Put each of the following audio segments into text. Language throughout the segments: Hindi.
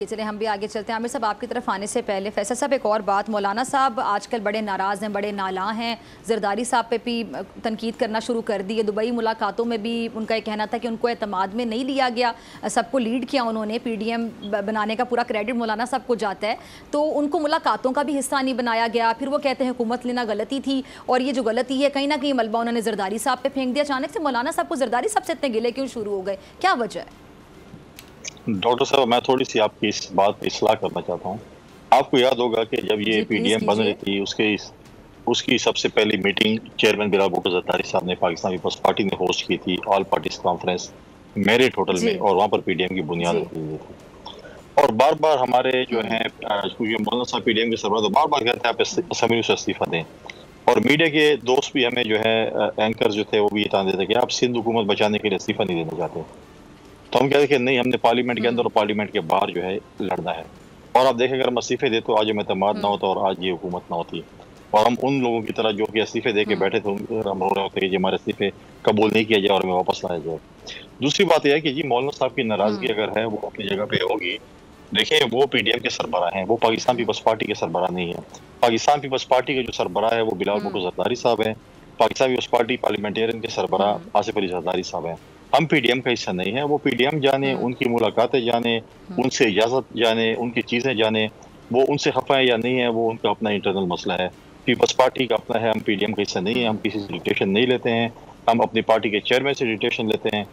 चले हम भी आगे चलते हैं। आमिर साहब, आपकी तरफ आने से पहले फैसल साहब, एक और बात, मौलाना साहब आजकल बड़े नाराज़ हैं, बड़े नाला हैं। जरदारी साहब पे भी तनकीद करना शुरू कर दी है। दुबई मुलाकातों में भी उनका ये कहना था कि उनको एतमाद में नहीं लिया गया, सबको लीड किया उन्होंने, PDM बनाने का पूरा क्रेडिट मौलाना साहब को जाता है, तो उनको मुलाकातों का भी हिस्सा नहीं बनाया गया। फिर वो कहते हैं हुकूमत लेना गलती थी, और ये जो गलती है कहीं ना कहीं मलबा उन्होंने जरदारी साहब पे फेंक दिया। अचानक से मौलाना साहब को जरदारी साहब से इतने गिले क्यों शुरू हो गए, क्या वजह है? डॉक्टर साहब, मैं थोड़ी सी आपकी इस बात पर इस्लाह करना चाहता हूँ। आपको याद होगा कि जब ये PDM बन रही थी, उसकी सबसे पहली मीटिंग चेयरमैन बिलाल भुट्टो जरदारी साहब ने पाकिस्तान पीपल्स पार्टी ने होस्ट की थी, all parties conference merit hotel में, और वहाँ पर PDM की बुनियाद रखी हुई थी। और बार बार हमारे जो हैं मौलाना साहब PDM के सरबराह बार बार कहते हैं आप असेंबली से इस्तीफा दें, और मीडिया के दोस्त भी हमें जो है एंकर जो थे वो भी ये तान देते कि आप सिंध हुकूमत बचाने के लिए इस्तीफा नहीं देना चाहते। तो हम कहते कि नहीं, हमने पार्लियामेंट के अंदर और पार्लियामेंट के बाहर जो है लड़ना है। और आप देखें, अगर हम इस्तीफे देते तो आज हमें एतमाद ना होता और आज ये हुकूमत ना होती, और हम उन लोगों की तरह जो कि इस्तीफे दे के बैठे थे हम रो रहे होते कि हमारे इस्तीफे कबूल नहीं किया जाए और हमें वापस लाया जाए। दूसरी बात यह है कि जी मौलाना साहब की नाराजगी अगर है वो अपनी जगह पे होगी। देखिए, वो PDM के सरबराह हैं, वो पाकिस्तान पीपल्स पार्टी के सरबराह नहीं है। पाकिस्तान पीपल्स पार्टी के जो सरबराह है वो बिलाल भुट्टो जरदारी साहब हैं। पाकिस्तान पीपल्स पार्टी पार्लियामेंटेरियन के सरबराह आसिफ अली जरदारी साहब हैं। हम PDM का हिस्सा नहीं है। वो PDM जाने, उनकी मुलाकातें जाने, उनसे इजाजत जाने, उनकी चीजें जाने, वो उनसे खफा है या नहीं है, वो उनका अपना इंटरनल मसला है। पीपल्स पार्टी का अपना है, हम PDM का हिस्सा नहीं है। हम किसी से डिटेशन नहीं लेते हैं, हम अपनी पार्टी के चेयरमैन से डिटेशन लेते हैं,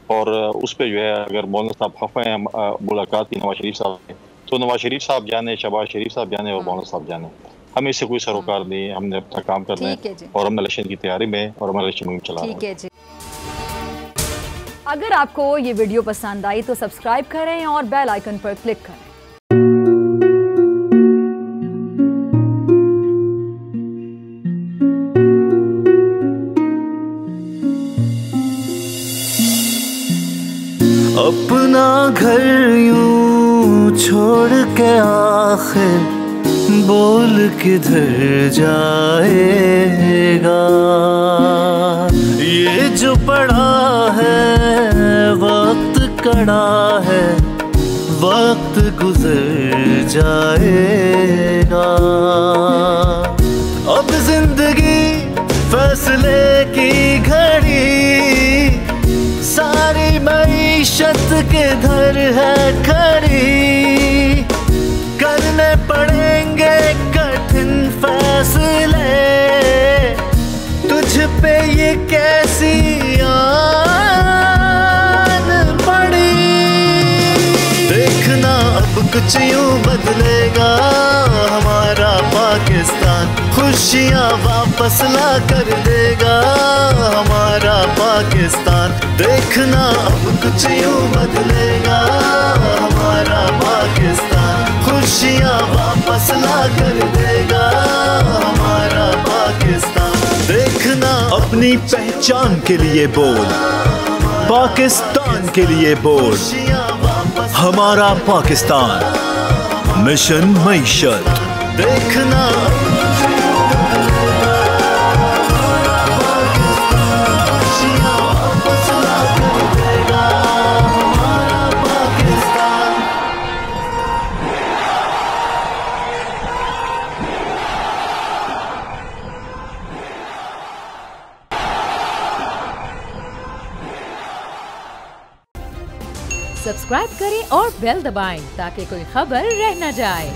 और उस पर जो है अगर मौलाना साहब खफा है मुलाकात की नवाज शरीफ साहब से, तो नवाज शरीफ साहब जाने, शहबाज शरीफ साहब जाने और मौलाना साहब जाने। हमें इससे कोई सरोकार नहीं है। हमने अपना काम करना है और हम इलेक्शन की तैयारी में और हमारा इलेक्शन मुहिम चला रहे हैं। अगर आपको ये वीडियो पसंद आई तो सब्सक्राइब करें और बेल आइकन पर क्लिक करें। अपना घर यूं छोड़ के आखिर बोल किधर जाएगा। ये जो पड़ा है वक्त कड़ा है, वक्त गुजर जाएगा। अब जिंदगी फैसले की घड़ी, सारी मईशत किधर है खड़ी। करने पड़ेंगे कठिन फैसले, तुझ पे ये कैसी आन पड़ी। देखना अब कुछ यूं बदलेगा हमारा पाकिस्तान, खुशियाँ वापस ला कर देगा हमारा पाकिस्तान। देखना अब कुछ यूं बदलेगा हमारा पाकिस्तान, खुशियाँ वापस ला कर देगा हमारा पाकिस्तान। देखना अपनी पहचान के लिए बोल, पाकिस्तान के लिए बोल, हमारा पाकिस्तान, मिशन मईशत। देखना सब्सक्राइब करें और बेल दबाएं ताकि कोई खबर रह न जाए।